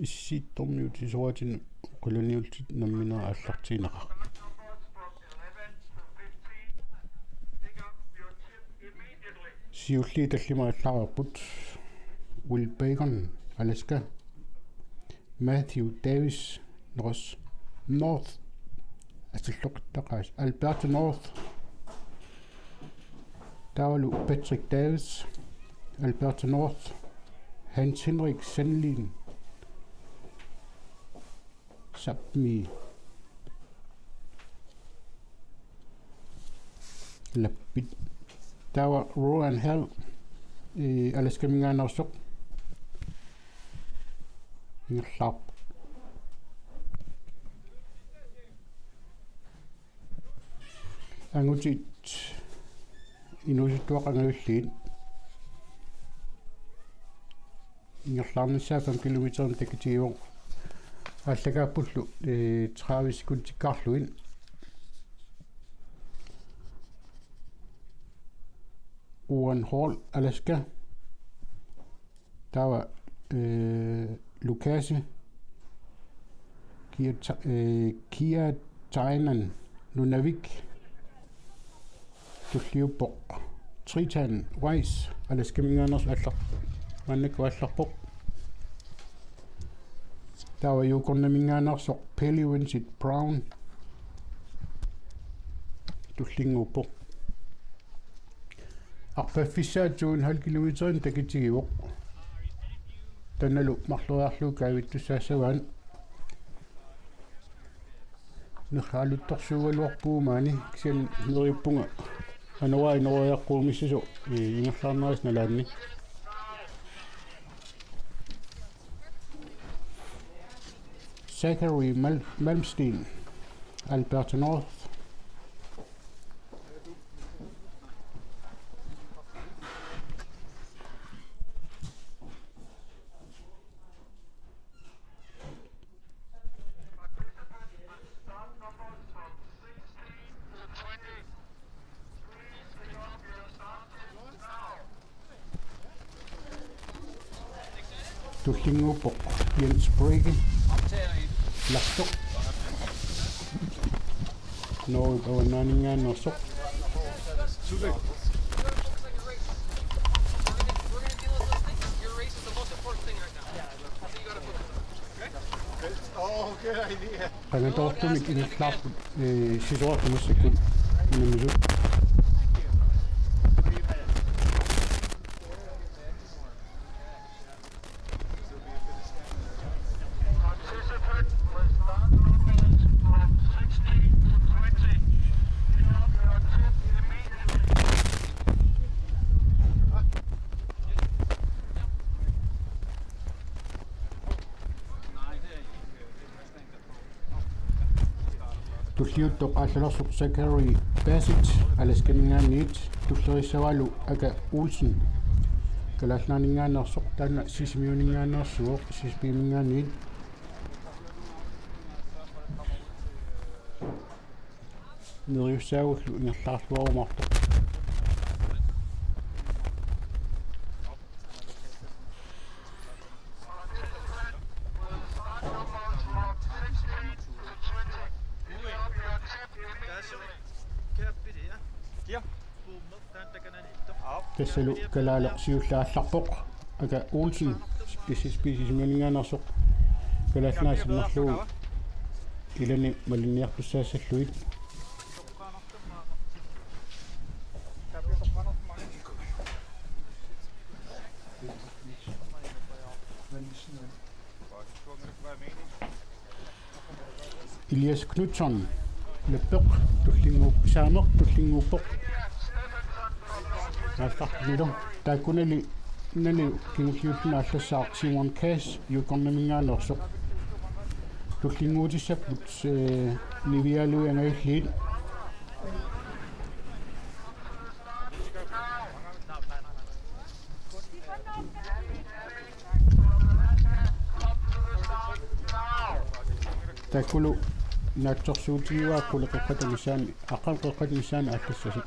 иссиитторниутисуатин quluniultit nammina аллартиинеqa siulli tallima allarerput Will Bacon Alaska Matthew Davis North atillortaqaas Alberta North Tavalu Patrick Davis Alberta North Hans Henrik Sandlin Sapmi Lapid Tava Rowan Hall Alaska mingaanarsoq ingерлaq angutit inusittuaqangaulliin ingерлаарnissaa 5 kilometeren takitiivo allakaapullu travisikuttikkaarluin Owen Hall Alaska tava Lukasi Kia Tainan Nunavik tulliuppoq Triton Weiss Alaska mingaaners allar mannak allarpoq tava yukorna mingaanarsoq Pelly Winsett Brown tullinguuppoq arpaffissaatuun 0 kilometeren takitigivoq tannalu marluriarlu kaavittussaassagaan nerraaluttorsuugaluarpuumaani kisian neriuppunga anuaa ineruiaqquumissasu ingerlaarneris nalaanni Zachary Malmsteen Alberta North tullinguuppoq Jens Brege Larsoq Norge avanaaningaannersoq qangatortumik ingerlaarput sisuartumussakkut inamisu tulliuttoq aallarsuq Zachary Bassett Alaska mingaanniit tullerissavalu aka Olsen kalaalnaaningaanersoq taana sisimiuningaannersuoq sispimingaanniit neriussaaullu ingerlaarluarumartoq tassalu kalaaloq siullaалlarpoq aka Olsen sisimiuningaannersoq kalaalnaassernerlugu ilani malinniarpussaasalluit Elias Knudsen Leppeq tullinguuppisaameq tullinguuppoq naallarnilu taakkunali nali kingulliulluna аллассаа Simon Cass yukornamingaannersoq tullinguutissaput nivialui angailliit taakulu naatsorsuutigiuaakku leqeqqatamisaani aqalqeqqatamisaani aallassasi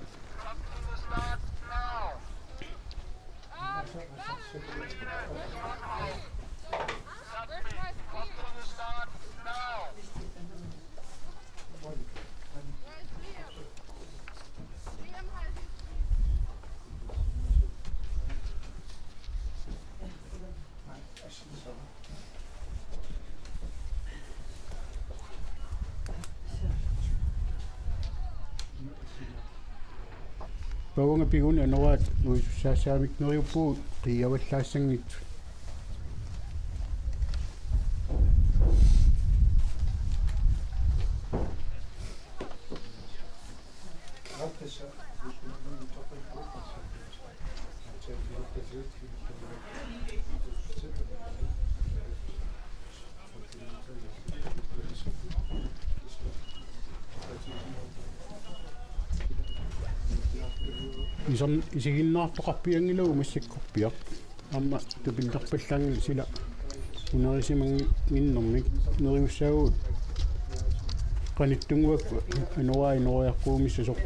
Pawanga pigun anoat nuissasaamik neriuppuut qiavallaassanngit ison isiginnaartoqarpiangilugu massakkorpiaq amma tupinnerpallangi sila unerisimangginnermik neriussaaguut qanittunguakku anuai noriarquumissasoq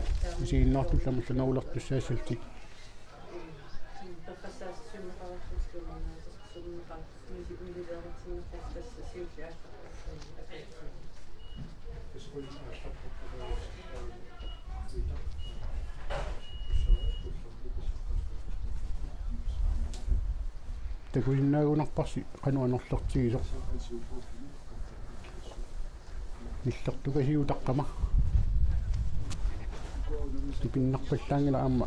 isiginnaartullamallanarulartussaasaltik takuinnaagunarparsi qanuanerlartigisoq nillertukasiu taqqama tipinnerpallaangila amma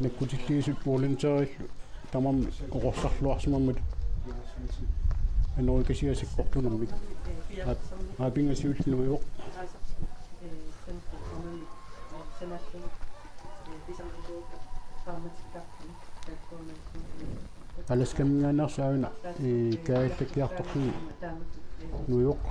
nakkutilligisut volunteerillu tamammi oqorsarluarsimammat anorikasiasikkortunermik aapingasiullunuivoq alaskaminngaannersaavina kaallakiartorluni nuivoq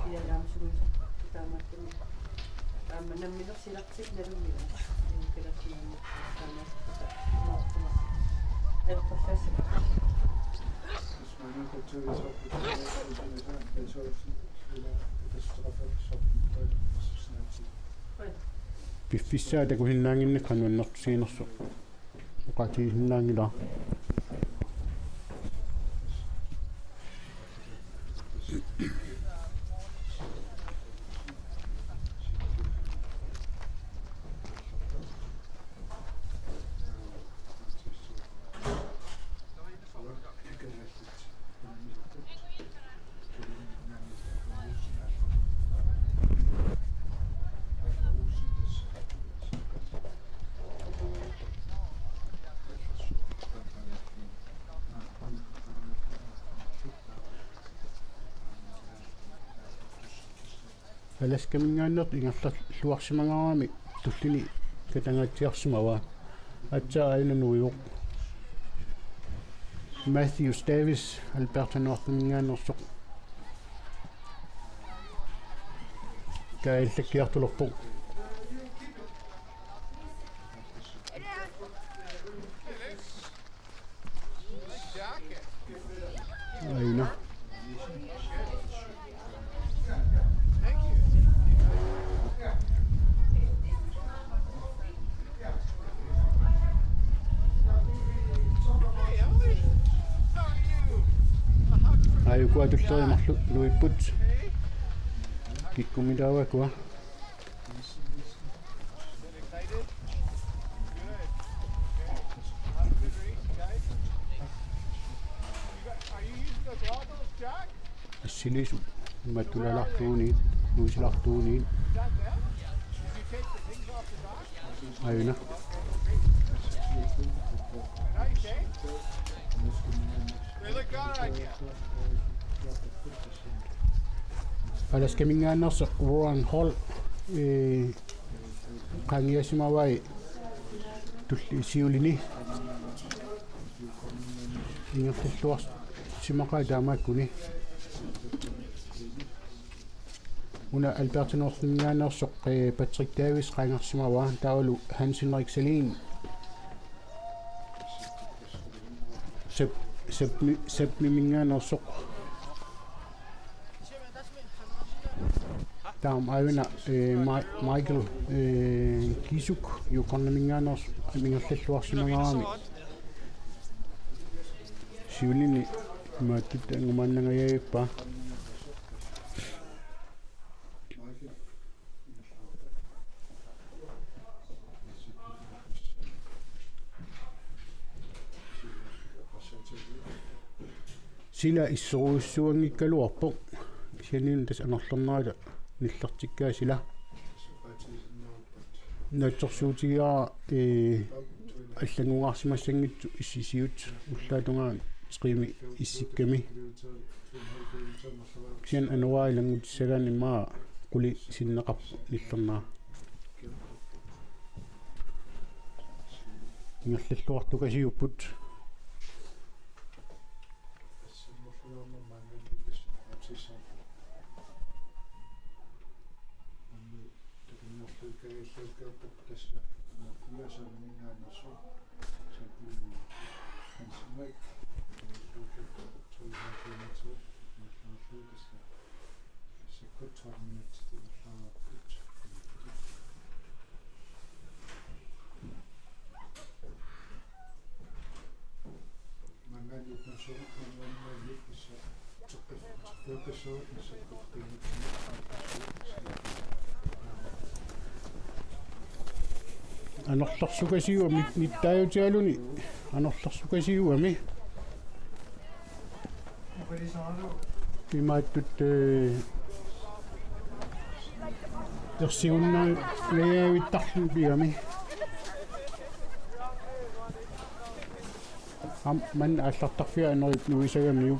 piffissaa takuhinnaanginnak qanuannertusiinersu oqatiihinnaangila alaskaminngaannertu ingerluarsimangaarami tullini katangaatiarsimava atsaa ainunuivoq Matthew Davis albertanuartumingaannersoq kaallakiartulorpoq aina ayukuatullermarlu luipput kikkumidaavakua assilisu matulalartuuni luisilartuuni ayuna alaskaminngaannersa Warren Hall qangiasimavai tulli siulini ingertilluars simaqaa taamaakkuni una albertanuartumingaannersoq Patrick Davis qaangarsimava taavalu Hans Henrik Salin sepmimingaannersoq taam aivina Michael Kisuk yuqornamingaaners mingerlalluarsimangaarami siulini maattut angumaannangayayippa sila isseruissuangikkaluarpoq sianin tas anerlernaala nillertikkaa sila natsorsuutigaa аллануарсимассангитсу иссисиут уллаатунгаа скими иссикками ксиан ануаилангутиссагаани маа кули синнеқарпу ниллернаа ингерллуартукасиуппут anorlarsukasiuami nittaajutialuni anorlarsukasiuami imaattut tersiunna leavittarlu piami man allartarfia anerit nuisagamiu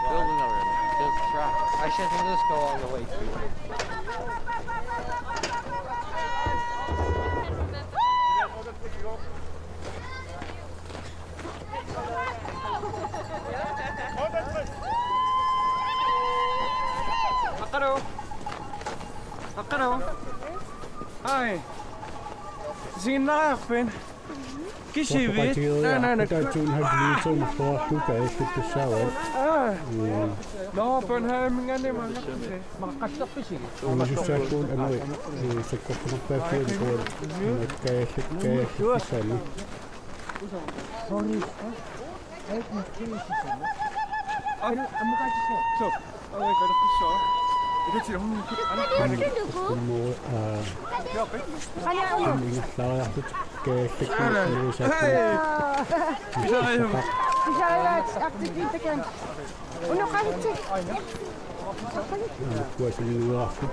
Building over there. Build track. I should think this go all the way through. Hakano. Hi. Sing naafin. Kisivi. Nej. taatsuun halliitsuumartuarluka иллуттуссаава No, पण här minga ne makakatapisi. Uussaakkuun aneri sakkornerpaaffiun kuul kaallukkaallissani Sorry. Så. Oj, vad det så. Det är hon. kummu ingerlaariartut kaallukkaallissani kuasilluartut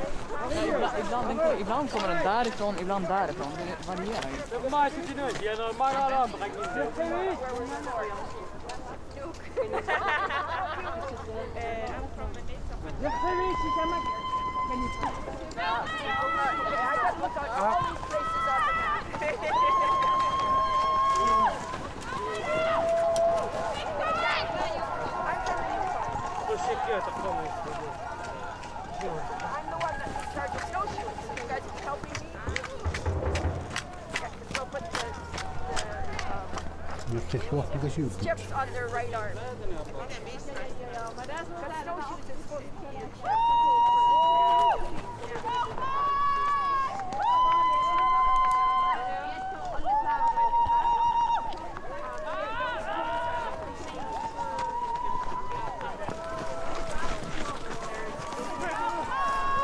Ibland kommer den därifrån, ibland därifrån. Det varierar ju. Chips on their right arm.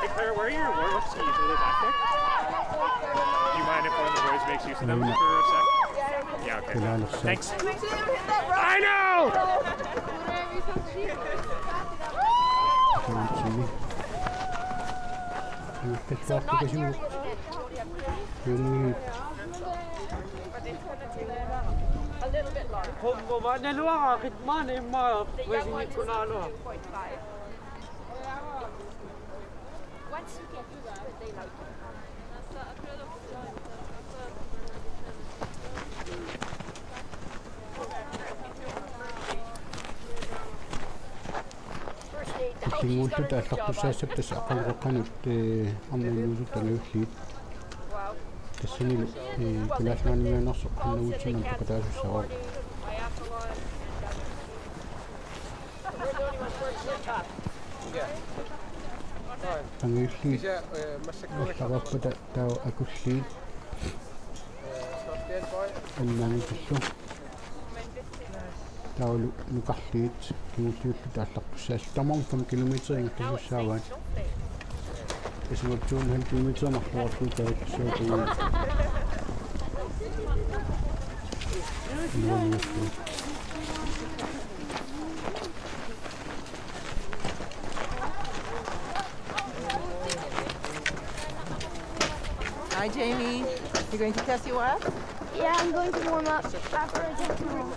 Hey Claire, where are your warm-up skis? Are they back there? Do you mind if one of the boys makes use of them for a sec? Yeah, okay. Thanks. I know! A little bit larger. Kom vad det låga kitman är mal. The young ones is 2.5. Once you get used to it, they like it. Tinguutut аллартуссаассаптас ақалеққанут арнаюусуттанаюллиит тассанилу кулааллаанингианерсоқ қаннагутсинам пакатаасуссараа тангиулли аллаваппата таа акуллиит аннаангиллу таулу нукарлиит кимуллиуллу таалларпуссаас тамам 5 километринг тассааваат эсмоттуун 1 километр марлуарлуу тааксуутуун Hi, Jamie. You're going to test your what? Yeah, I'm going to warm up after I get home.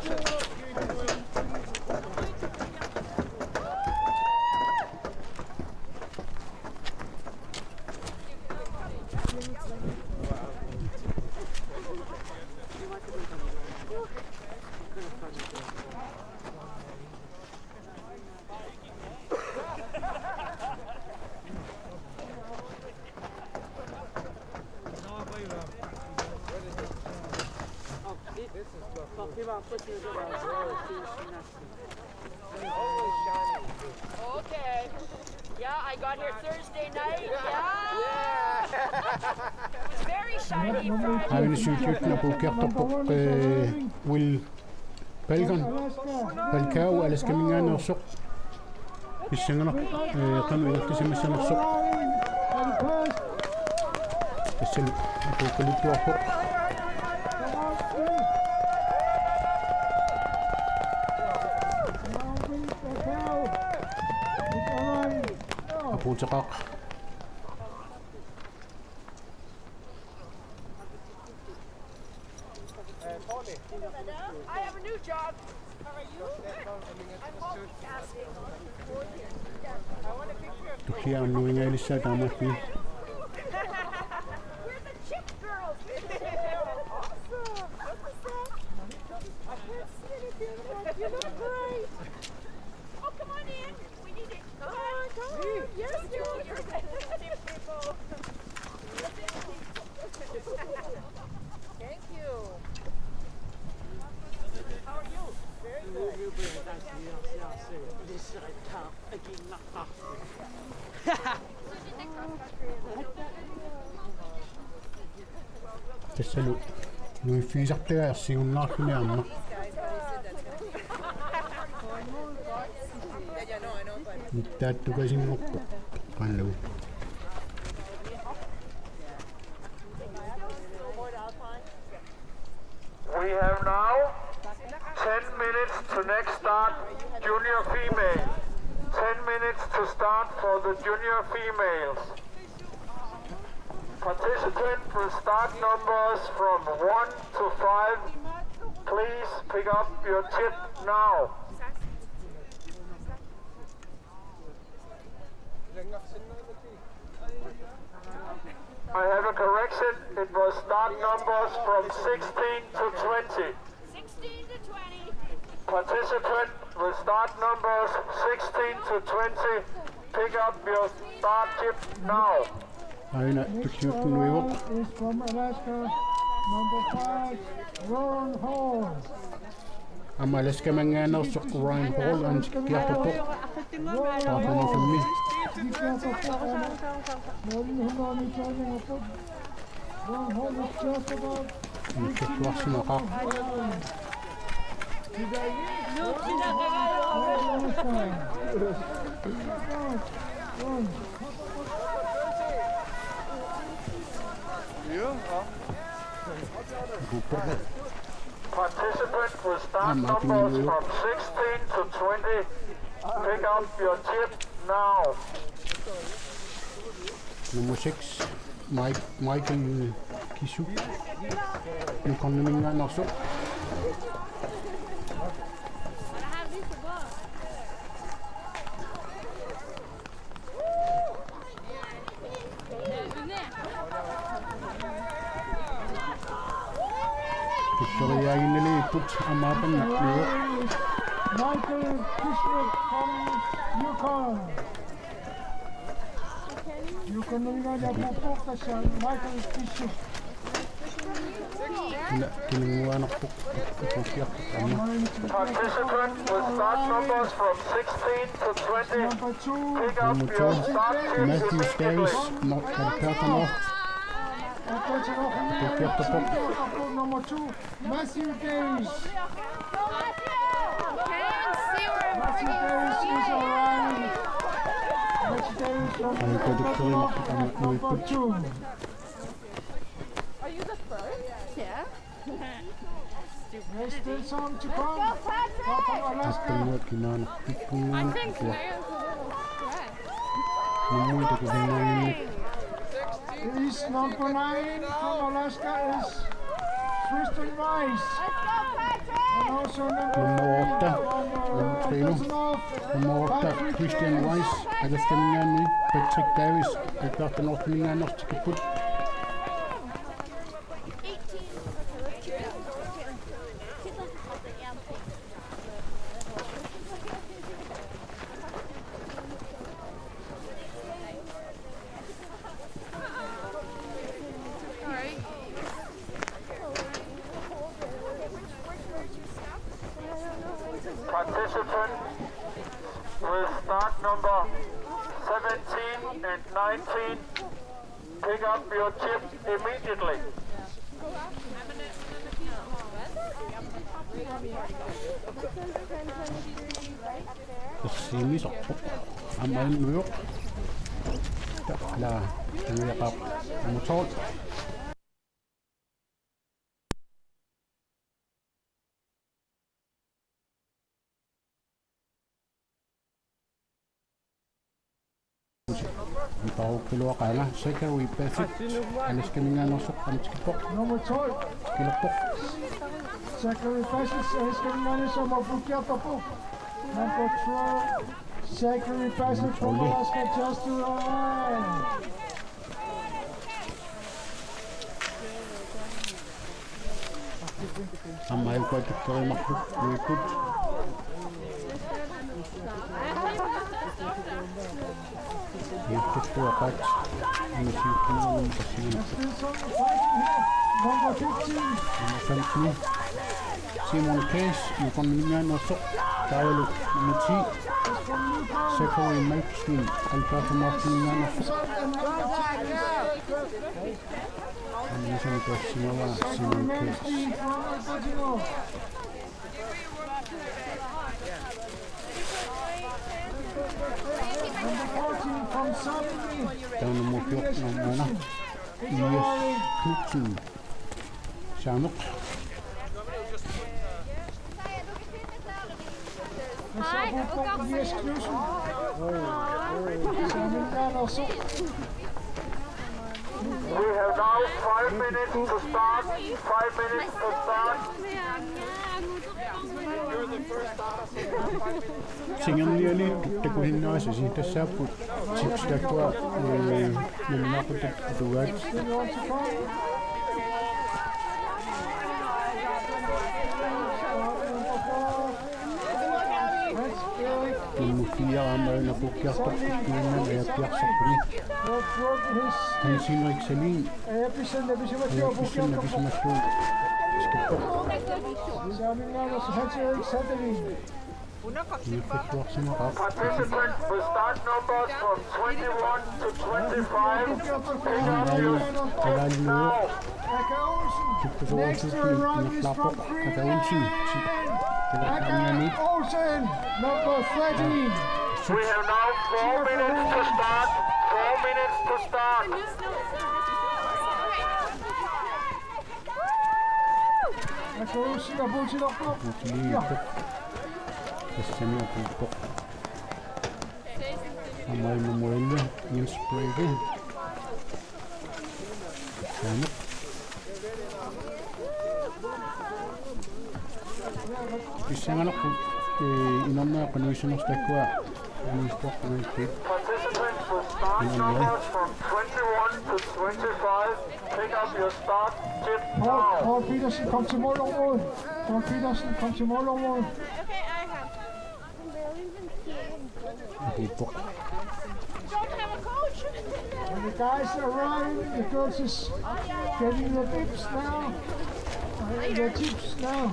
Okay. Yeah, I got here Thursday night. Yeah. It's very shiny Friday. Ayun syutyut na pukertorpoq Will Pelgan Pelkau alas kaminganersoq pissangeneq qanu inertisimissaanersoq assalu apuukalituarpoq apuutaqaq I have a new job. How are you? I'm multitasking. I want a picture of tusiaannuingailissaa taamaatni We're the chip girls. Awesome. What was that? I can't see anything, but you look great. Oh, come on in. We need it. Come on, come on. Yes, you're the chip people. Thank you. How are you? Very good. tassalu nuiffiisartagaarsigunnaarluni nittaattukasimmertu qanlagu We have now 10 minutes to next start junior female. 10 minutes to start for the junior females. Participant will start numbers from 1 to 5. Please pick up your tip now. I have a correction. It was start numbers from 16 to 20. 16 to 20. Participant will start numbers 16 to 20. Pick up your start tip now. aina tuksiuttunuivoq is from Alaska, number 5, Ron Hall. amalaskamangaanерsoq Ryan Hall ansikkiartorpoq taarlunersimmi Ron Hall is just about nikkuarsimaqaq Participant will start numbers from 16 to 20. Pick up your tip now. number 6 Michael Kisuk nuqarnimingaanarsoq tusseriaaginnali ipput amaapanniuq Michael Kishnik from Yukon. Yukon naligaga po kasi Michael Kishnik. kinunguanerpoq ipukiartaqama Participant will start numbers from 16 to 20. Number 2, Pick up your start tip Matthew Stace immediately. Markatano number 2, Matthew Days. Matthew Days is arriving. Matthew Days from number 2. Are you the first? Yeah. There's still some to come. From Alaska. tappanuat kimaana I tikkungaana think Mayo's a little stressed. nummuita kusingaanginnik is number 9 from Alaska is Tristan Rice. And also number 8 nummer 8 Christian Rice agastamiani Patrick Davis agastamiani tikiput Participant will start number 17 and 19. Pick up your chip immediately. Sini sokok amain muyok tak lah yakap motor Itaw kilo kana secondary passage alis kami nga nosok ang tikipok number 12. kilopok Secondary passage alis kami nga sa Mabukia Papo. Number 12. Secondary passage from Alaska just to the line. amay ko ito kay makukut Ito po apat ang siyukin ng pasyente. Number 15. Number 15 Simon Case yung niya nosok tawalo muti secondary Mike ang performance niya nosok ang isang personal Simon Case down the Mokyok ng mana ES Kitchen Shanok We have now 5 minutes to start. 5 minutes to start. Singan niya ni tekuhin na sa sinta sa put chips dakwa na ko tuwad Mufia amar na pukya sa kusina ay piyak sa puni. Ang sino excelling. Epicen na bisa masyo. Sabi nga na sa Hatcher Settling. Participants will start numbers from 21 to 25. Pick up your chips now. Next to run is from 3 Olsen, number 13. We have now 4 minutes to start. 4 minutes to start. Olsen na bulsilok po. Kasama po. Amay memorial yung spray din. Sana. Isa nga ako inom na condition of takwa. Ano ito ko Participants will start numbers from 21 to 25. Pick up your start chip now. Paul Petersen, kom til målområdet. Paul Petersen, kom til målområdet. Okay, I have. I'm barely even seeing. Ito. Don't have a coach. And the guys are arriving, the girls is getting the tips now. The tips now.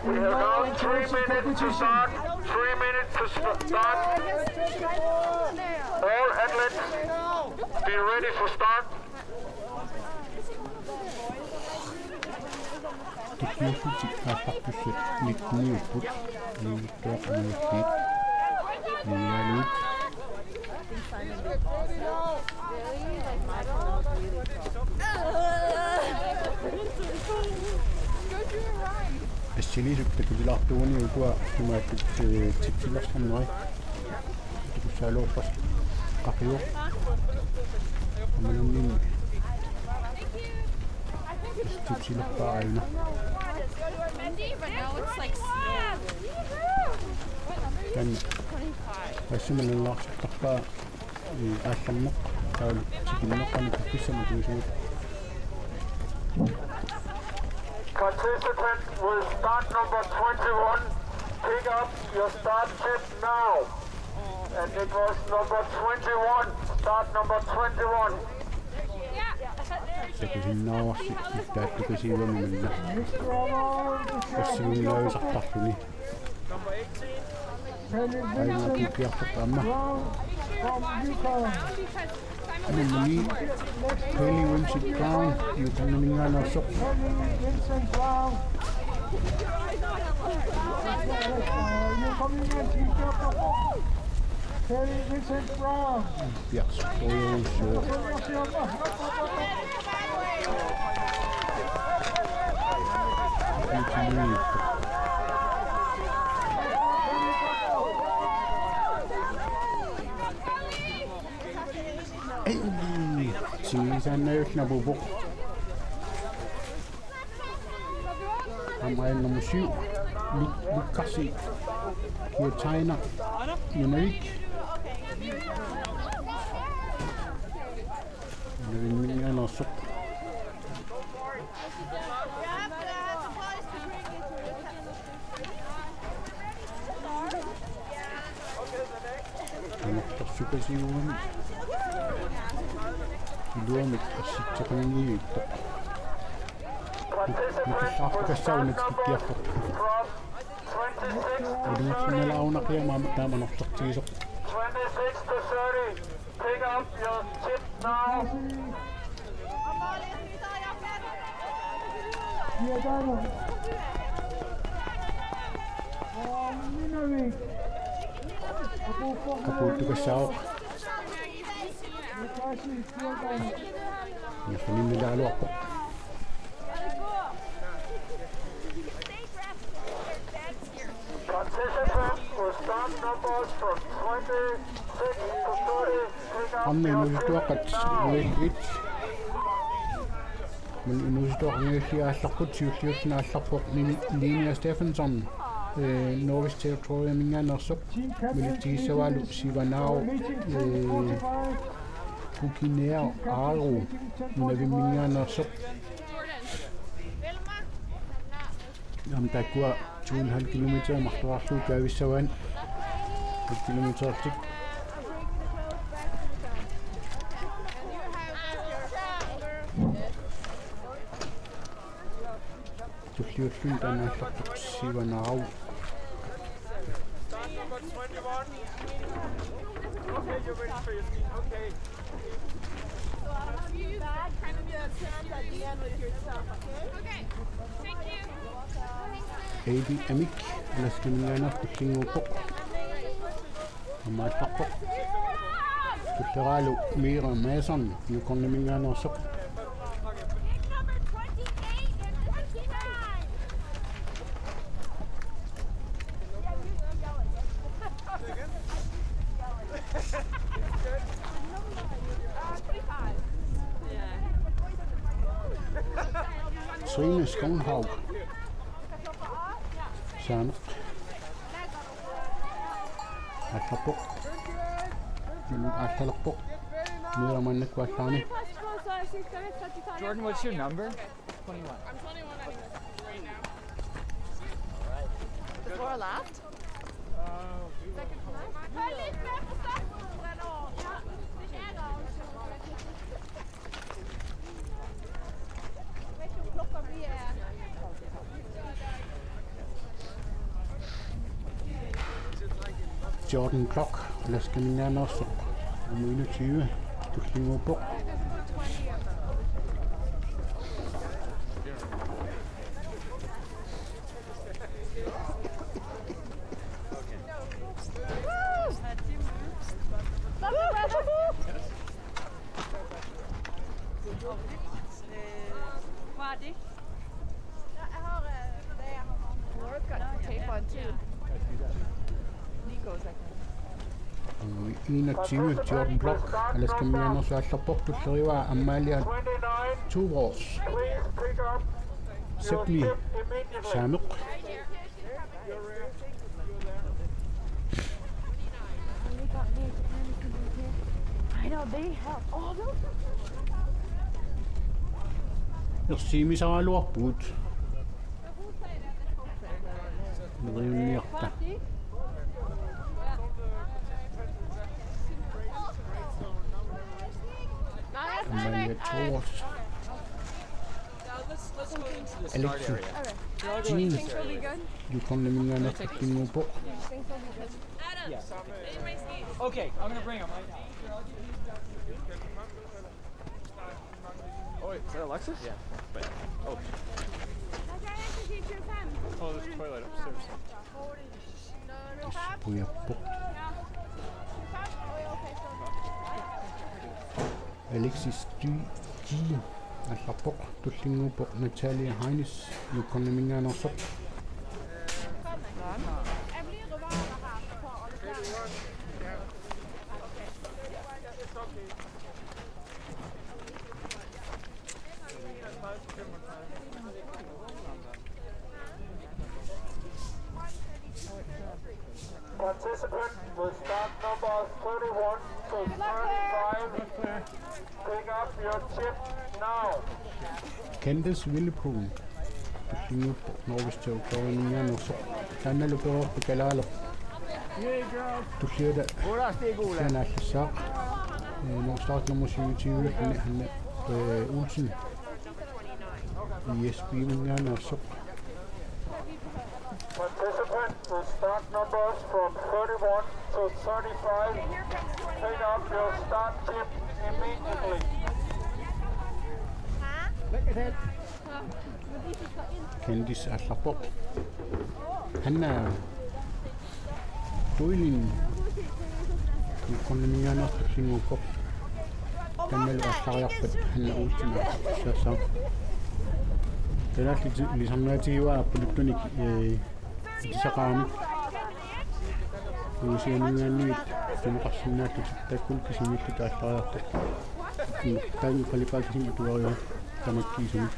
We have now 3 minutes to start. 3 minutes to start. All athletes, be ready for start. Teknologi kapak pusat nikni put nikah nikah nikah Sini kita kejelah tu ni gua cuma tips lah sama. Kita selalu pas Kakio. Amalungin. Sila pa ay na. Kan kasi malalaki sa takpa asam mo kaya sige mo kami kapisa mo dito. Participant will start number 21. Pick up your start chip now. And it was number 21. Start number 21. Sa kusinawa si dati kasi iba mo na. Kasi yung layo sa takpo ni. Ay napipiyak sa tama. Ano muli? Kelly Winsett Brown. Yung tanong nga nasok. Vincent Brown. Yung kamingin, sige pa po. Kelly Vincent Brown. Piyak sa toyo siya. Sinisan na yun nabubok. Ang ayaw na musyo. Kasi kaya China. Numerik. Narinig nga nasok. Naktasyo kasi yung Luamit kasi sa kanina ito. Nakasakasaw nagsikiyak ko. Pwede nga sinalaw na kaya mamatama naktaksisok. 26 to 30. Pick up your chip now. Giordano. Minawig. Kapulto ka siya ako. Nasunin nilalo ako. Participant will start numbers from 26 to 30. Ang minusito ako at wait. Minusito ako ngayon siya asakot. Siya sinasakot ni Linnea Stephenson. Norris Territorium nga nasok. Militi sa walo si Banao. Kukinea Aro. Naging nga nasok. Ang takwa 2,5 kilometer makaraso kawisawan. 1 kilometer tik. Tukyusin ka na sa si Banao. Start number 21. Okay, you're ready for your speed. Okay. So I'll have you kind of sound at the end with your stuff, okay? Okay. Thank you. Heidi Amik, alas kanina kutingupok. Amatakok. Tutaralo, Mira Mason, yung kong namin nga nasok. Number 28 and 29. Svine Skonhaug. Sana. Atlapok. Atlapok. Mira man nakwasani. Jordan, what's your number? 21. I'm 21 right now. Before left? Second to last. Väldigt bra på startpunkten och ja, det känner jag. Vet du hur klockan blir? Jordan Clock, alas kanina nasok. 1:20. Tuklingupok. Vad är det? Jag har det jag har. Laura's got tape on too. Nico's, I think. 21 Jordan Block alaskamiano saallarpor tulleriwa ammaaliat 2 Wars Sydney Samuq I know they have all those. Ersiimisaraluarpuut neriunniarta ammaaliat 2 Wars Alexi Jean yukornimingaanartikkinguupoq Okay, I'm gonna bring him right now. Oh, wait, is that Alexis? Yeah. But, oh. Oh, there's a toilet upstairs. puiarpoq Alexis Jean алларпоq туллингуупоq Natalia Heinis yukornimingaanarsoq Participant will start number 31 to 35. Pick up your chip now. Candace Willepool tullinguuppoq norvistiuqoriningaanarsoq taannaluperoorpikalaaloq tulliuda sianaallissaaq start nummer 27 hanne Olsen ISB-mingaanarsoq Participant will start numbers from 31 to 35. Pick up your start chip immediately. Candice алларпоq hanna tuilin yukornimingaanartullinguuppoq tannalu allariarpat hanna Olsen sassa Tenalli lisamnaatigiwa appuluttunik isaqaamik usianingaannuit tunuqarsinnaattu takkul kisimillu taallariartu taangu qalipaakisim atuario tamakkiisumik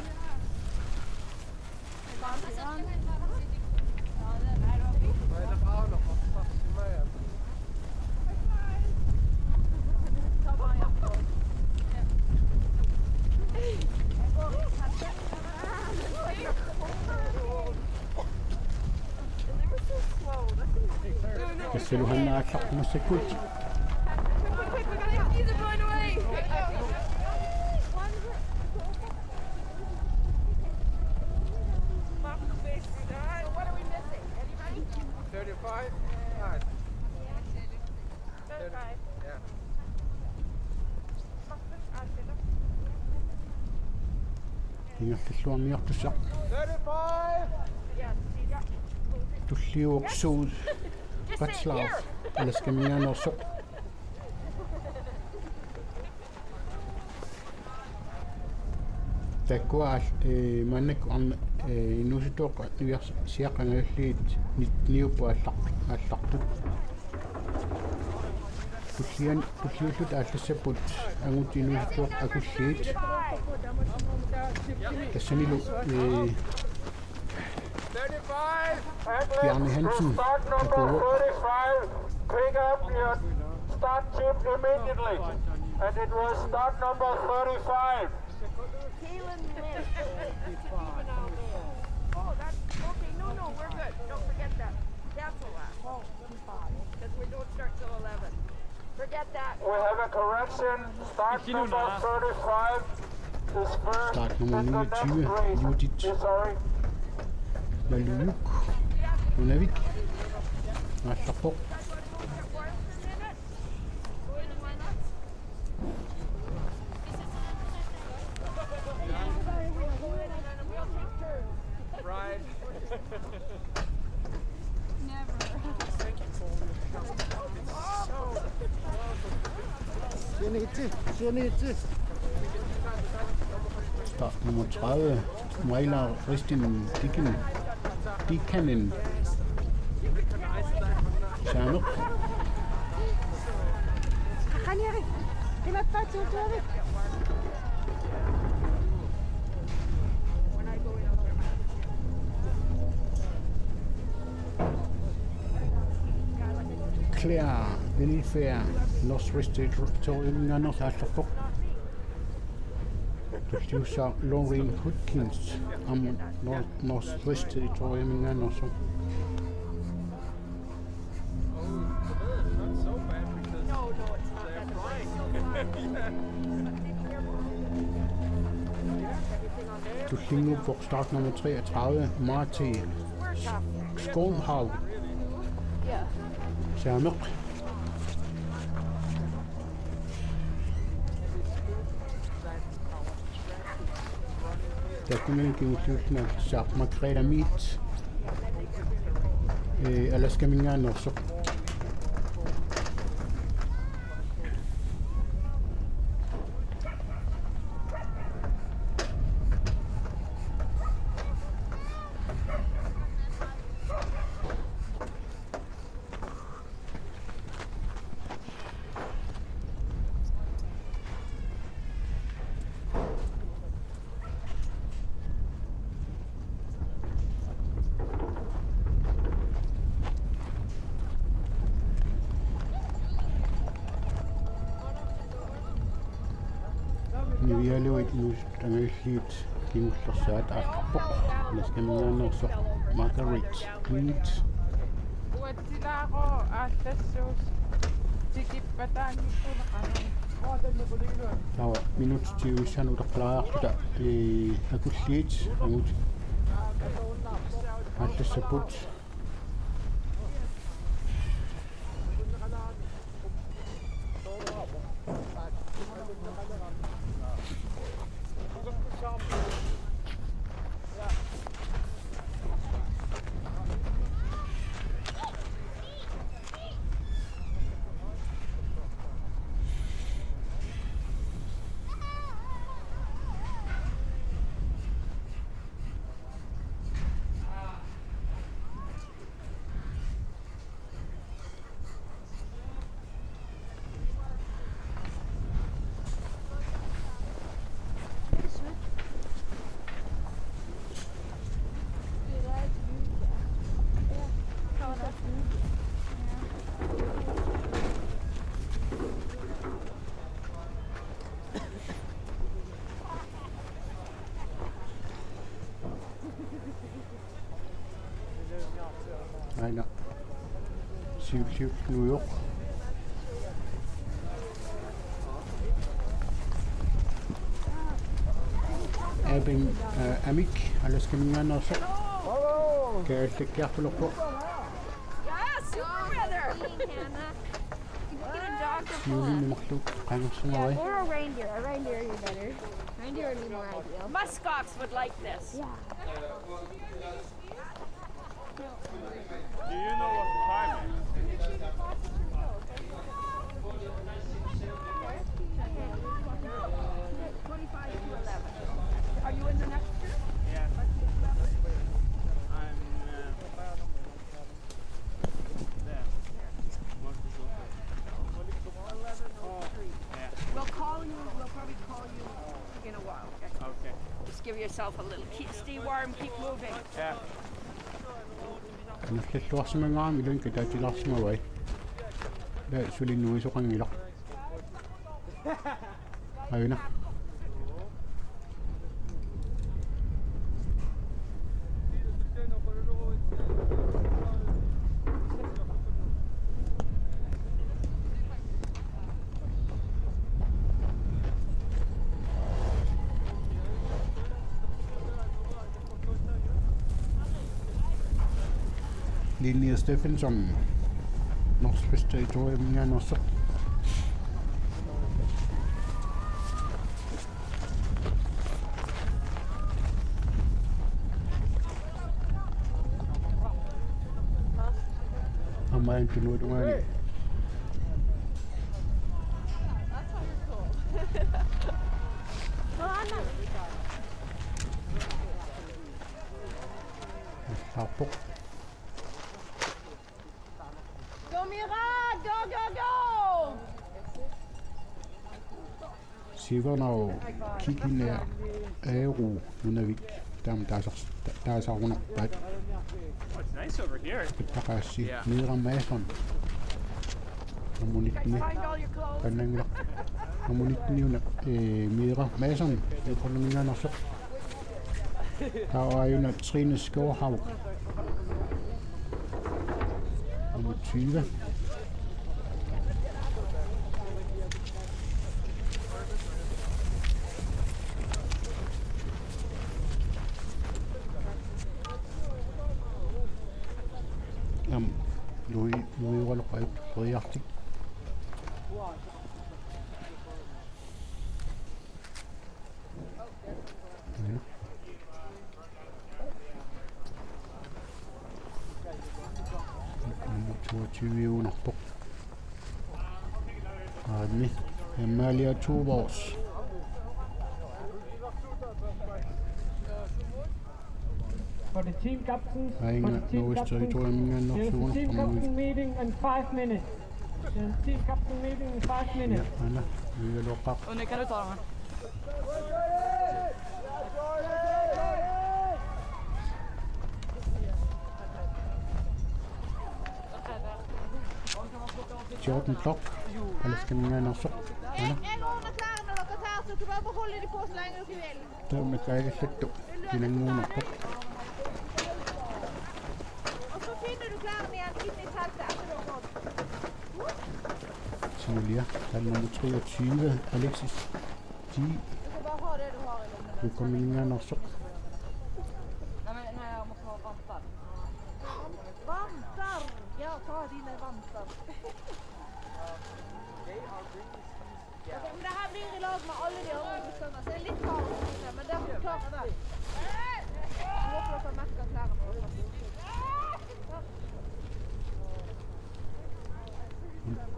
kassaluhanna aqlartumassakkut ingertalluarniartussaq 35 tulliuoqsuut Ratslav alaskamiaanersoq takkuaal mannak arna inusituoq iviars siaqangalliit niuppu аллартут tulliullut ааllassaput angut inusituoq akulliit tassanilu Bjarne Hansen Start number 35. Pick up your start chip immediately. And it was start number 35. Kaylin missed. Oh, that's okay. No, we're good. Don't forget that. Cancel that. Because we don't start till 11. Forget that. We have a correction. Start number 35 is first Start nummer in the next 29 race. Judith Sorry. Laluk Nunavik allarpoq Start nummer 30 Mailar Ristin Dikanen Samuq on, Eric. Fais notre patte sur toi, Eric. Clear, Benifea, Northwest Territorium Minganos Atlapok. Producer Lauren Hudkins, Northwest Territorium Minganos. Du klinger på start nummer 33, Marti Skånhav. Særmøk. Der kunne ikke udslutne sagt Margrethe Mead. Eller skal man gerne også. Nivialuit Mustangilit Kimusat Akpok, Nescamiano so Margaret Mead. Uatilaro Atlasus Tikipatani Tawa minut til sanu der klarer det akuslit ud. Alt sabut. Nej, Siv, New York. Abing Amik, alles skal man gerne også. Kan jeg ikke kære på lov på? Julen i magtlug, regner så meget. Or a reindeer. A reindeer would be better. Reindeer would be more ideal. Muskox would like this. Yeah. Do you know what the time is? 25 to 11. Are you in the next group? Yeah. I'm there. Yeah. We'll call you. We'll probably call you in a while. Okay. Just give yourself a little stay warm, keep moving. Yeah. Kan jeg slet også mange gange, vi lønker der til last med vej. Det er selvfølgelig nu i så gang i lagt. Højne. Linnea Stephenson, Northwest Territorium Minganos. I'm going to know the money. Tapok. Go Mira! Go, go, go! Tiver og kigge nær Aero Nunavik. Der er så rundt bad. Oh, it's nice over here. Pakasi Mira Mason. Namunitni. Kanangla. Namunitni yun Mira Mason. Økonomien er så. Der er jo Trine Skovhav. Nummer 20. Louis var løbet på jagten. Nummer 22 under på. Admi, Amalia Tuvors. For the team captains, Norges territorium there's a team captain meeting in 5 minutes. There's a team captain meeting in 5 minutes. Anna, vi vil lukke op. Unni, kan du ta dem her? Jordan Klock. Eller skal man gerne også? Jeg ordner klar, når dere tager, så kan bare beholde de på, så længe dere vil. Det er med grække slet dog. Det er længe under på. Og så finder du klarene igjen inde i teltet etter dere har gått. Julia, der er nummer 23, Alexis. Du kan bare ha det du har i lommene. Du kommer inn igjen også. Nej, jag måste ha vantar. Vantar! Ja, ta dine vantar. Okay, men det her blir i lag med alle de andre guttene, så det er litt kaos, men det er klart det. Jeg håper dere merker klærne våre.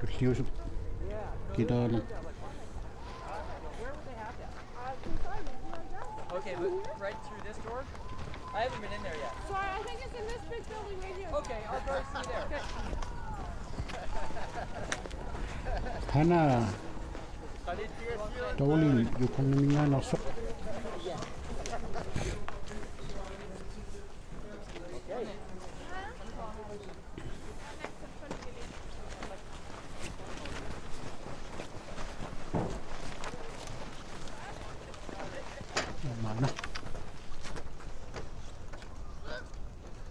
Du siger så. Giv dig nu. Okay, but right through this door? I haven't been in there yet. Sorry, I think it's in this big building right here. Okay, I'll go see there. Han er dårlig økonomi også.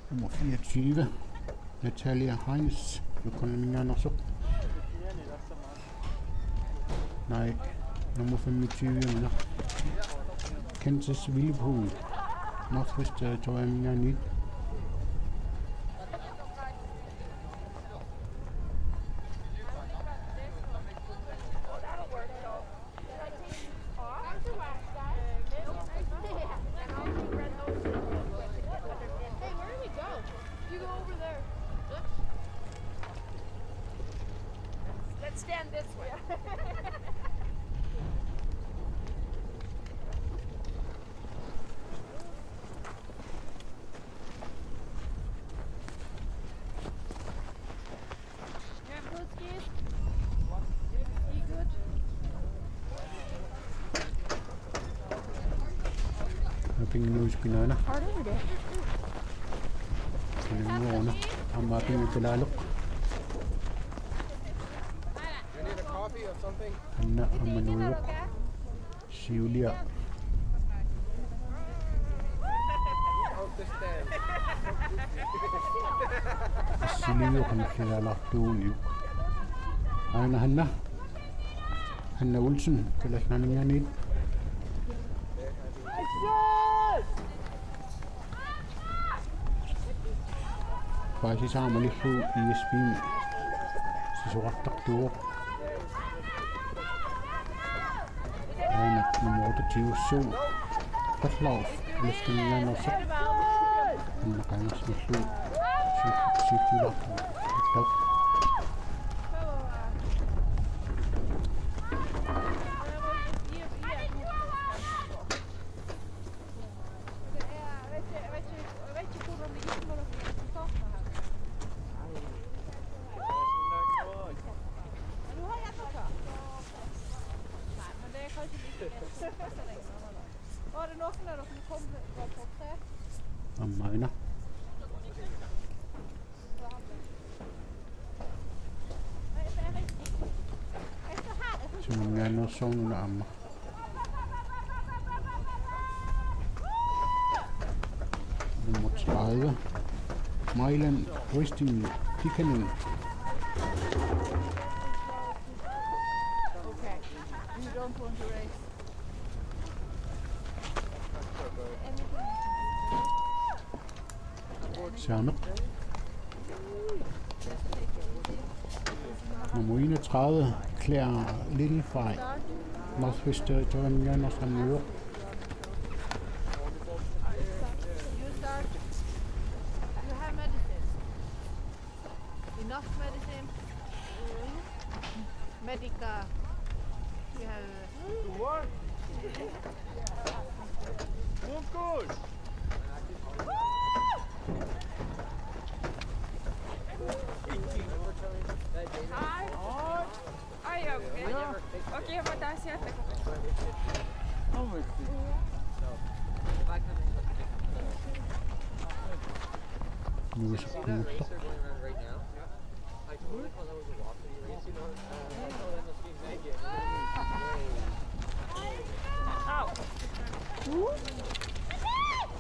Nummer 24, Natalia Heinz, økonomien også. Nej, nummer 25, Kansas Villepool, Northwest Territorium, jeg Stand this way. Good, Skid. You good? Penge news pinana. Hard over there. Penge mo na. Ang maping kilalo. Anna Amanuel. Julia. Silvio kan kilala tuyo. Ana Hanna. Hanna Olsen, kalas na niya ni. Pasi sama lihu ESP. Sisuwatak tuwa. Ana nummer 28 Sol. Patlauf. Listen niya na sa. Ang nakanas na Sol. Sifila. Ito. Var det noen av dere som kom på tre? Ammaina. Tingnan og song na amma. Nummer 30. Mailand Kristin Tikkanen. Okay. You don't want to race. Samme. Nummer 31. Claire Littlefry. Northwest Territorial Northern New York. You start. You have medicine. Enough medicine. Medica. You have. What? Oh, good. Hi. Are you okay? Okay, mä taas sieltä. Nuus kuutta.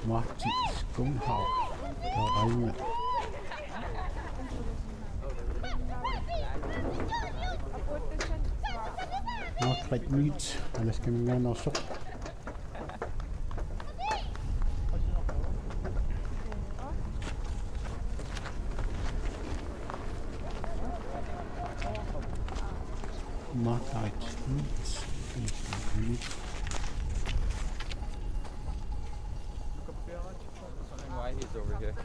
Martin Skumhav. Der regner. Northred Meat. Eller skal man gerne også. Market Meat. Why he's over here.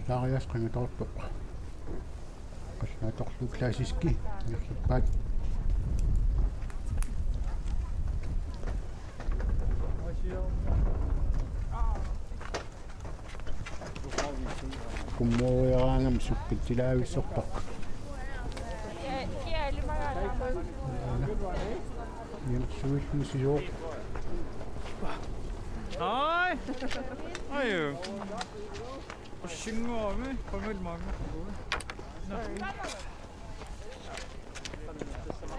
Nallaaria qangatortuq. Qasnaatorlu klassiski ngerlippaat. Kummooriaraangam sukkittilaavissortaq. Yenersuilluni sisuuq. Hej! Hej! Og synger med. Kommer lidt mange.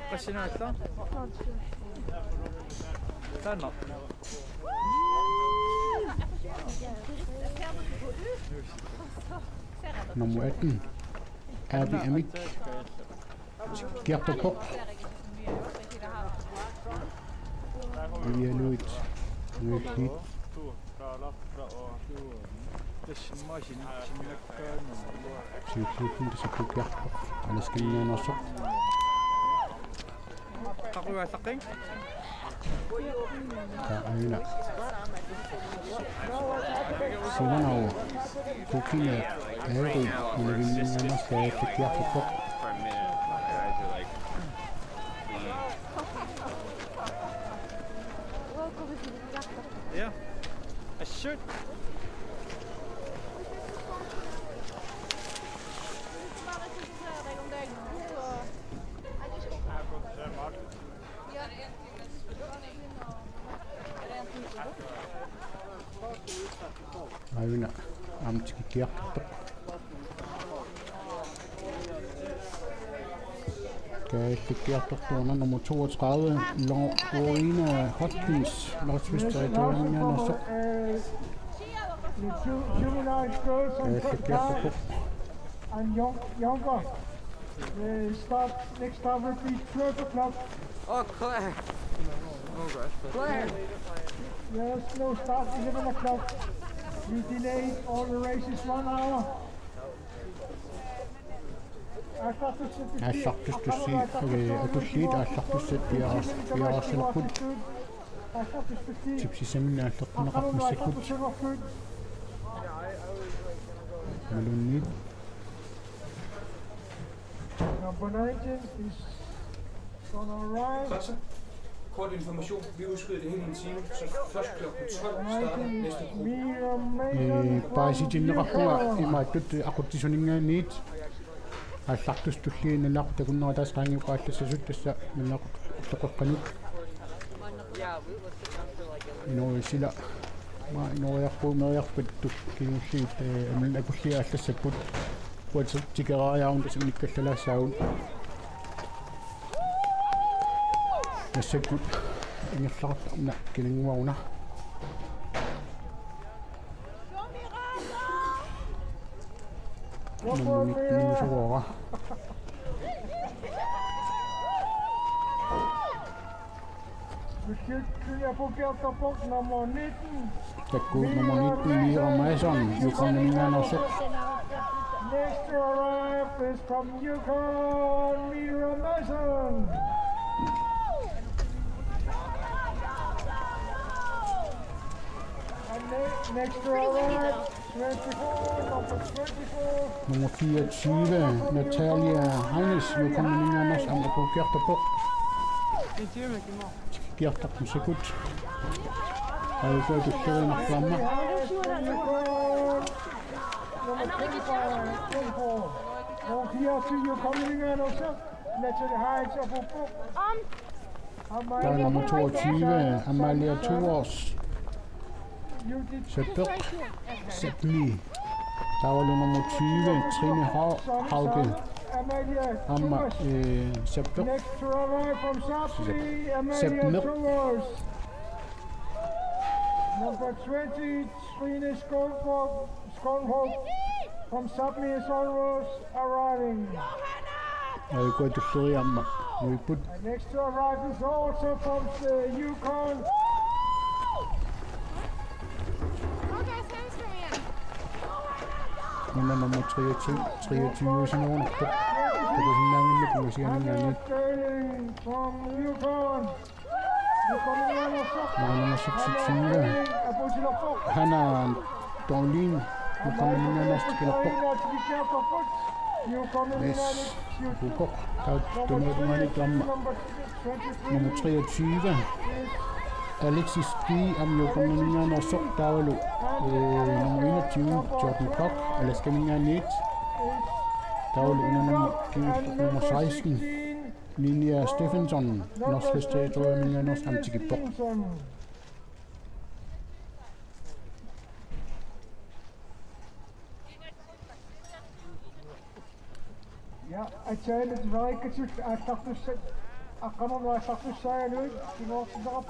Hvad siger du efter? Sådan op. Nummer 18. Abby Amik. Gerterpop. Vialuit. Nødhit. Syykluten tässä kukerpop. Aleskeninen osu. Takuja sakin. Aina. Sivanau. Kukine. Eri. Ilvinnin osu. Että kerterpop. Ja. I should. Aina. Amtski kerterpop. Kerterpop nummer 32. Lorena Hopkins. Northwest Territorial osu. Juvenile girls and Kerterpop. and younger. Next stop will be 12 o'clock. Oh, Claire! Oh gosh. Claire! Yes, no start 11 o'clock. We delayed all the races 1 hour. Assartustussi akulliit aallartussit piarasillerput tipsisamina alleqnaqarnissakkut Melunit. Number 19 is gonna arrive. Godt så. Kort information. Vi udskyder det hele en time, så først kl. 12 starter næste gruppe. Paasitinneqarpunga imaatut aquttisuninggaaniit аллартустуллиинилақ такуннера таасраангиуқааллассасут тасса миннақутоққанут инуисила ма инориарпуумериарпат кигуллиит амин акуллиа аллассаппут уатсут тикераариарун тасамниккаллалаассаагун нассаккут ингерлартарна килингуаруна Nummer 19 Mira Mason, Yukon Minanoso. Next to arrive is from Yukon, Mira Mason. And next to arrive, 24, number 24. Nummer 24, Natalia Heines, Yukon Minanos, Amako Kjartapo. Kjartapo I'll go to show in Flamma. Nummer 22, Amalia Tours. Sepik, Sepli. Der var nummer 20, Trine Hauge. Amma, Sepik. Sepnik. Number 20, Trine Skålholt from Sapmi and Solros arriving. I'll go to show Amma. Next to arrive is also from the Yukon. Nummer 23 sådan nogen. Det går sådan langt lidt, hvis jeg er from Yukon. Nummer 26. Hanna Donlin. Nu kommer min næste kælder på. Yes. Bukok. Der er noget lidt om. Nummer 23. Alexis B. Am jo kommer min næste daglo. Nummer 21. Jordan Koch. Alaska min næste. Daglo nummer 16. Linnea Stephenson, norsk territorium i norsk antikipok. Ja, ik zei het wel, ik dacht dus, ik kan nog wel zeggen, ik was erop.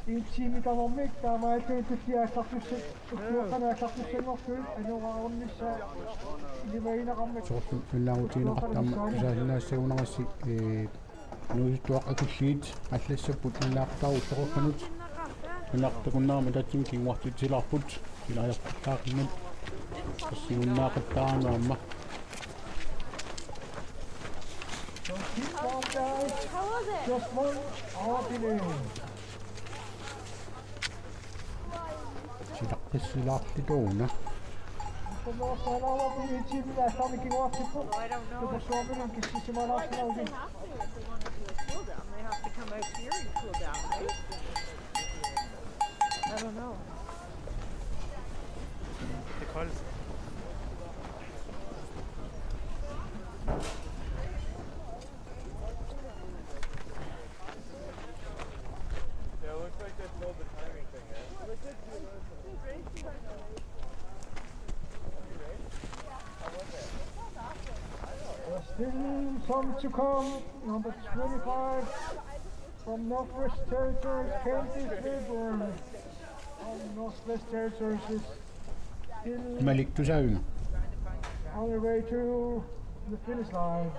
Ik zie me dan al mee, maar ik denk dat hij dacht dus, ik dacht dus nog goed, en dan waarom is die wij nog aan met. Zo'n filautiin qattam saannaassuunarassi nuustuaq akulliit аллассаппут илаартару тоққанут илаартакуннаама татсим кингуартитиларпут илаярпаақиммат ассигуннаақаттаанаама. Just one opening. Silaqqissilaartituuna. I don't know. Yeah, it looks like they pulled the timing thing Still some to come. Number 25 from Northwest Territories, Katie Fairburn. Northwest Territories is still Malik Tusaun. on the way to the finish line.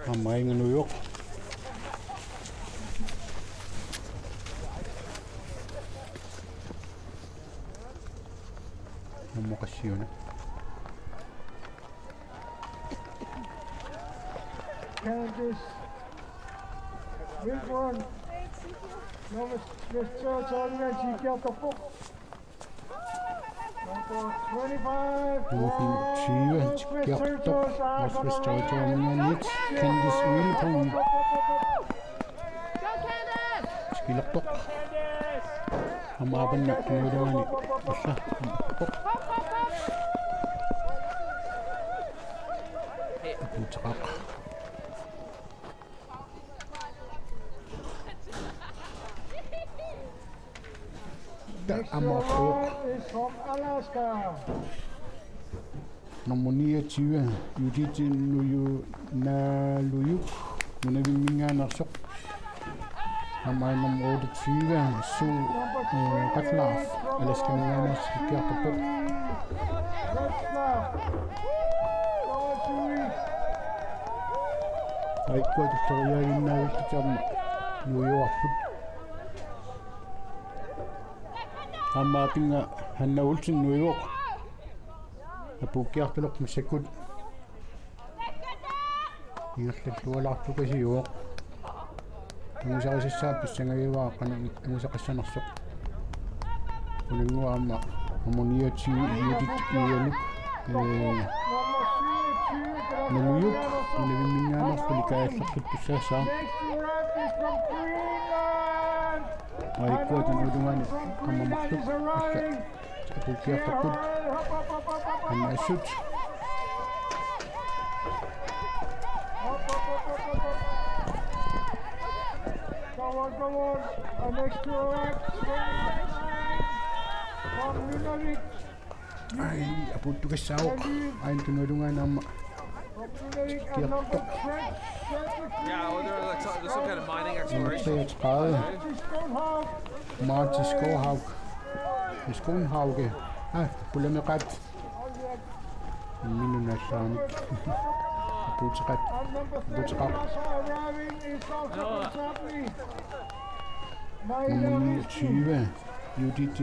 I'm buying in New York. Mummoqassiuna. Candice. Wilborn. Nummer 22, Number 25. Nummer 20, Gertrup. Også Stortorminanit. Candice Wilborn. Skillertok. Amabanna nuudamani. Ussa. Utaq. Next one is from Alaska. Nummer 29, Judith Naluyuk, Nunaviminganersuq. Nummer 28, Su Qatlaf, Alaskaminganers Gertrup. Aikkuat historiaginnaavillutiarma nuiuarput. Ammaapinga Hanna Olsen nuiuoq. Apukkiartuluq missakut. Ingerlallualartukasiuoq. Angusaqisissaap pissangagiuaa angusaqissanersuq. Ulinguaamma ammuniati Judith Nuyaluk. Nuyuk Nunaviminganerpuli kaallaqtut tussaassaa. Aikkuat nuudumani qammamaqtuq akka apukkiartaqut. Hanna assut. Go on. Next to right. From Nunavik. Ai aputtukassauq. Aintunuudungaana amma. Nunavik and number 20. Yeah, well, there's some kind of mining exploration. 33. Martin Skovhaug. Skovhauge. Pulemeqat. Minunassaani. Aputseqat. Aputseqaq. Nummer 20. Judith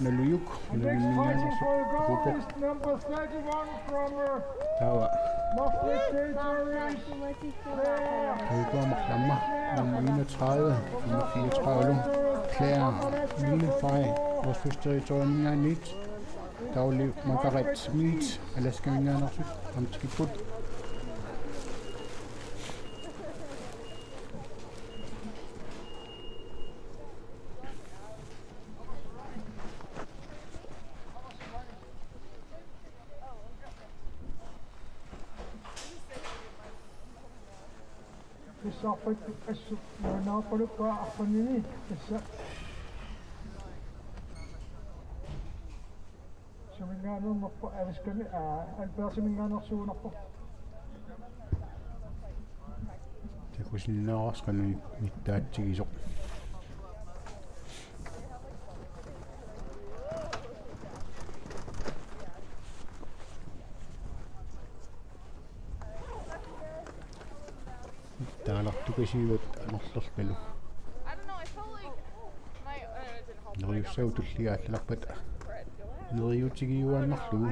Naluyuk. Nunaviminganersuq. Number 31 from Tawa. Northwest Territories. Højgaard nummer 31, nummer 34, Claire Lillefej, vores første territorium er nyt. Daglig Margaret Smith, Alaska Minganersuq, Amskiput. Safet asuk mana perlu apa ni? Semingano mako alas kami alpa semingano suuna ko. Tekusinaarasqanu mittaatsigisoq. Taalartukasiuat anerlerpalu. Neriussautuliaallarpat neriutigiuannarlugu.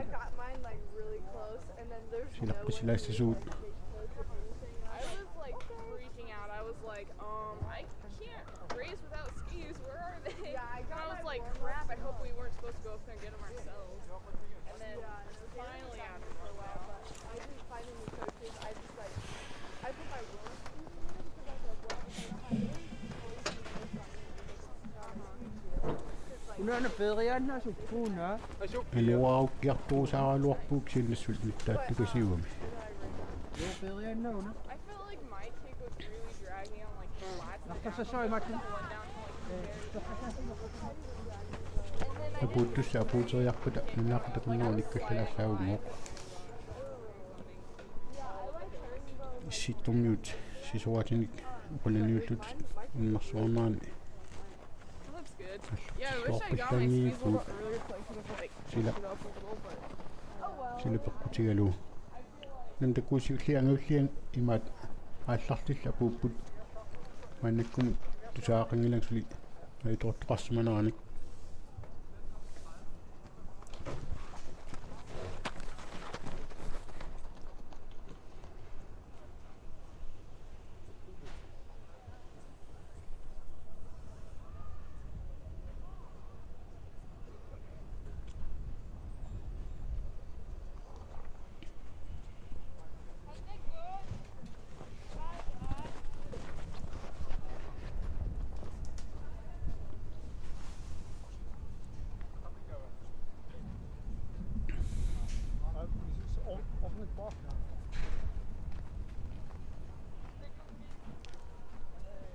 Silaqqisilaissasuut. Una pedriana su puna. Eluaukkiartuusaaluarpuuk sinnassut mittaattukasiuami. Pedriana una. I felt like my kick was really dragging on like the last. Naqtassa soi Martin. Aputtussa apuuteriarputa nunaqtakunnuunikkallalaassaagumoq. Issittummiut sisuatinik uqulaniullut immersuarnaani. Yeah, I wish I got my sleeves a little earlier so I could have like Sila. it up a little, but Silapeqqutigalu. Nantakuusiullianguullian imaat aallartilla puupput mannakkun tusaaqangilangsuli aitortoqarsimaneranik.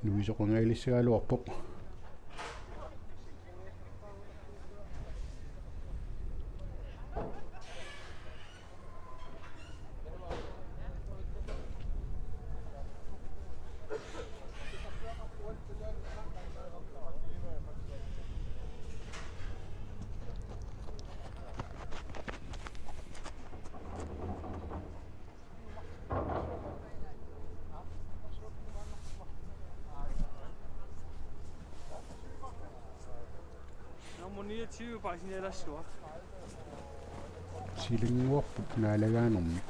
Nu viser rungaalissaluarpoq. Silinguarput naalagaanermik.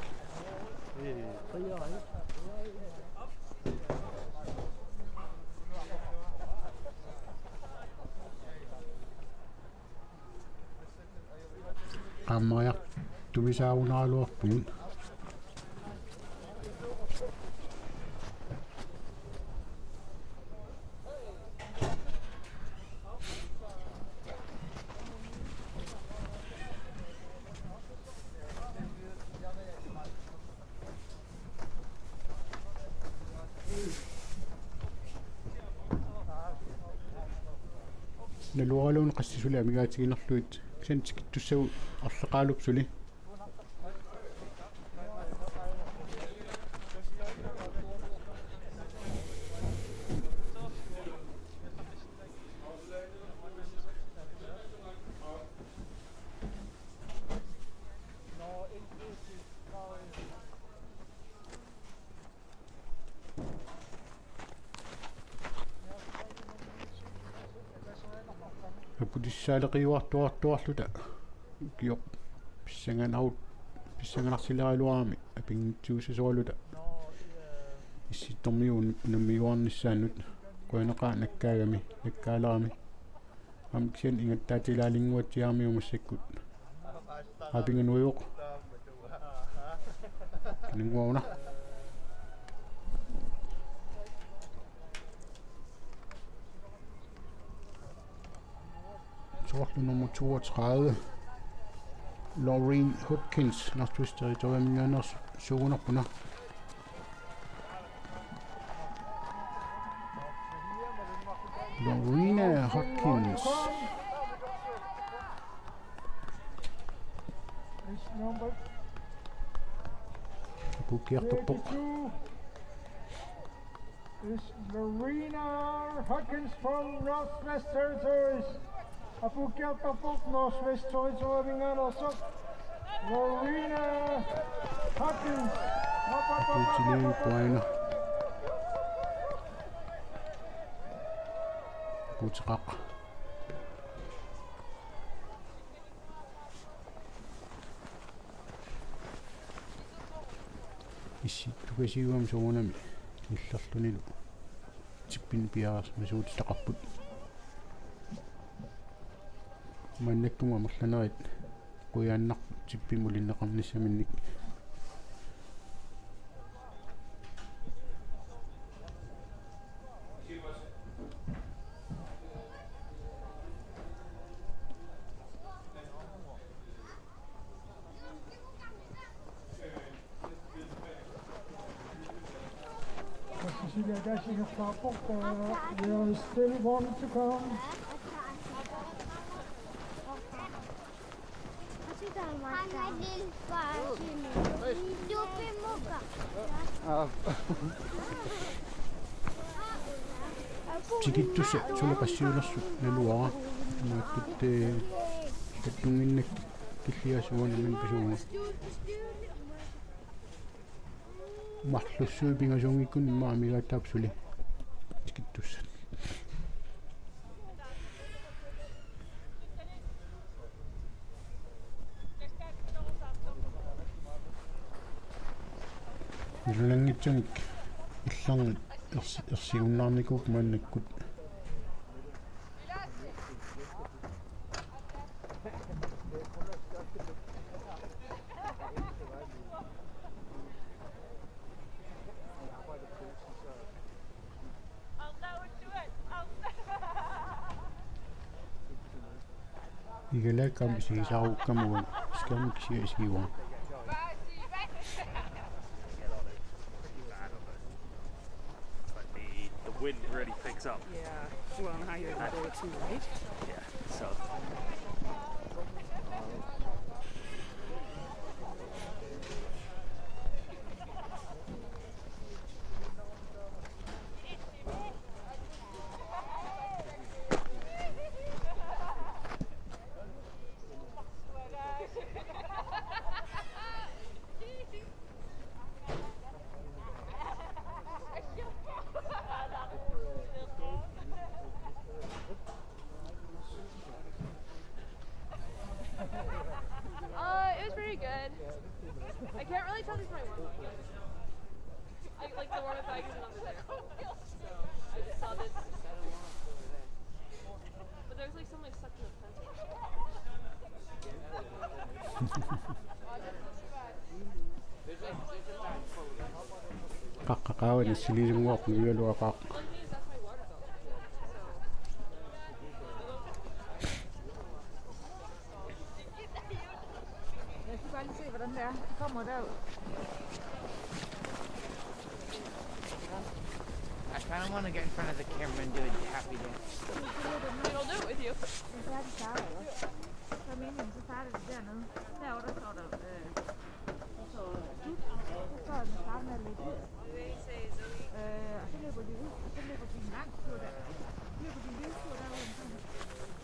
Qammariaq tuvisaagunaaluarpugun. Naluaraluun qassisuli amigaatiginerluit kisantikittussagu arleqaalupsuli. Pudissaaleqiuartuartuarluta kiop pissanganarsileriluarami apingitsuusasualuta issittormiuun nammiuarnissaannut kuaneqa nakkaalarami amkian ingattaatiilaalinguatiarmiumassakkut apinganuiuq ninguuna Sortlu nummer 32. Laureen Hodkins, Northwest-territoriet zoner punna. Laureen Hodkins. Pukiertopok. Is Lorena Hodkins from Northwest Territories. Apukiertopok, Northwest Territories Vinganosok. Lorena Hodkins. Putili poina. Putsaq. Issittukasiuam suunami illerlunilu tippin piaras masuutitaqarput mannakkuma merlanerit quyaannaq tippimulinneqarnissaminnik There is still one to come. Tikittussa sulaqassiulersu naluara maattut tattunginnak killiasuunamin pisuunga marlussuui pingasungikun immaamigaataapsuli tikittussa ilangitsangik illarnit ersigunnaarnikuk maannakkut igalakam isiisaaruukkamuun skamiksia isiuan wind really picks up. Yeah. Well, and how you're going to go too, right? Yeah, so. It was pretty good. I can't really tell these my warm up. I like the warm up bag isn't over there. So I just saw this. But there's like something stuck in the fence. Kakakawan na sililing walk ng yelo akak. Jeg skal bare lige se, hvordan det er. Det kommer derud. I kind of want to get in front of the camera and do a happy dance. It'll do it with you. Så er det starter, eller? Så er meningen, så starter det dernede. Derovre, der står der... Der står slut. Så står den starter med at lægge ud. Og så løber de ud, og så løber de en lang tur der. Så løber de en lille tur derude omkring.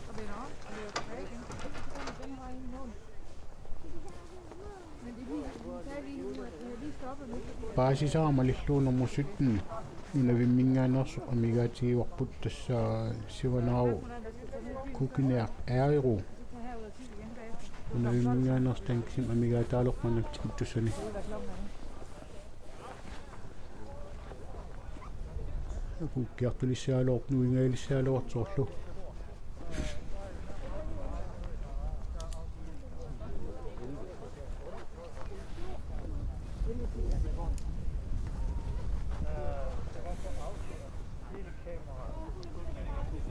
Og vender om og løber tilbage igen. Og så kommer den vej ind i mål. Men det er lige nu, at vi har lige stoppet med det. Paasisaamalilluun musitten unavimingaannersuq amigaatigiuarput tassa sivanau kukineaq aariru unavimingaannerstankisim amigaataaloqmanaktik tussani akukkiartulissiaaloornuingaalissaaloortorlu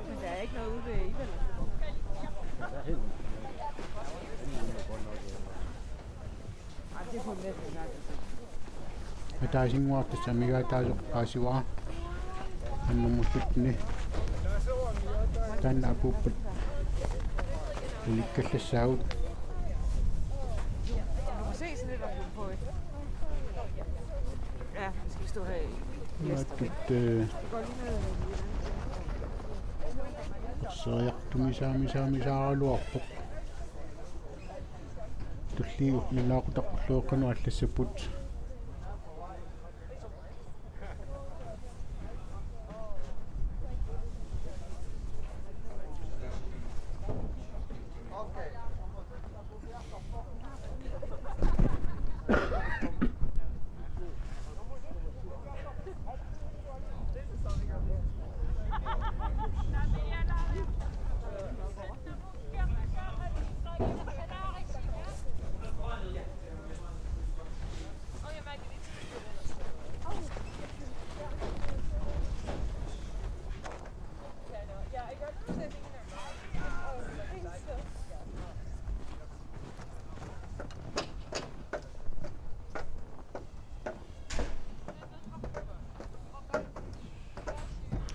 Men der er ikke noget ude ved Ivel. Nej, det er på næsten nok. ataasinguartassa amigaataasoq paasiwaa annumussutni tanna apuppat ulikkallassaagut Du kan se sådan lidt om du på et. Ja, vi skal stå her i gæster. Matkut Det går lige ned. seriartumisaamisaaluarpoq tulliu ninaaqutaqulluuqanu allassaput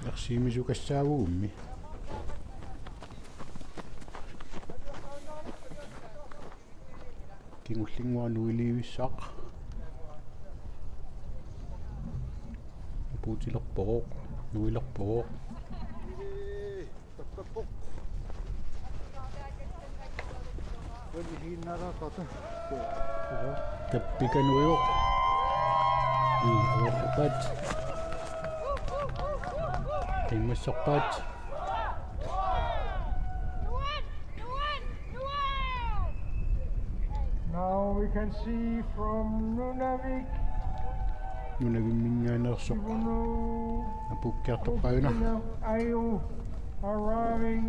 Ersiimisukassaavuummi kingullinguanuiliivissaq puutilerporoq nuilerporoq tappikanuiuq uorpat qimmassorpaat Now we can see from Nunavik, nunavimmingaannersoq apukkiartoqqaguna Ayu arriving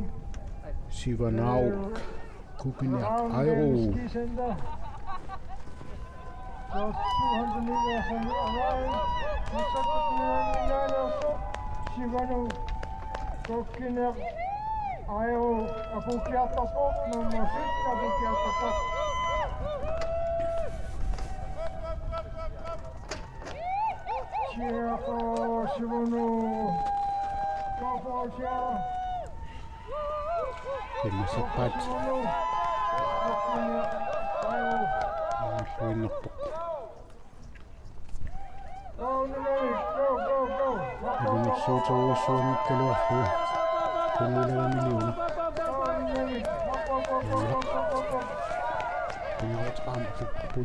sivanauq kukineaq airu ski center. Just 200 meters from the arrival. Shivanu kukineaq Ayu apukkiartoq nummer 6 apukkiartoq. Cheer for Shivanu.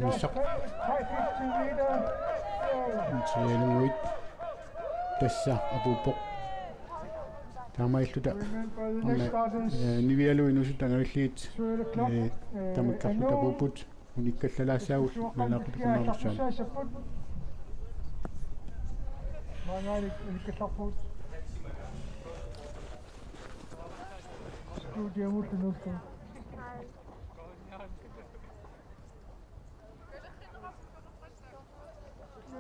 Massapat. Tässä apupok. Tämä ei tuota nivialu inusut angalliit tamakkarlut apuput unikkallalaasaavut malaqtukumaarussuan. Maangaalik unikkallarput. Studio muuttunut.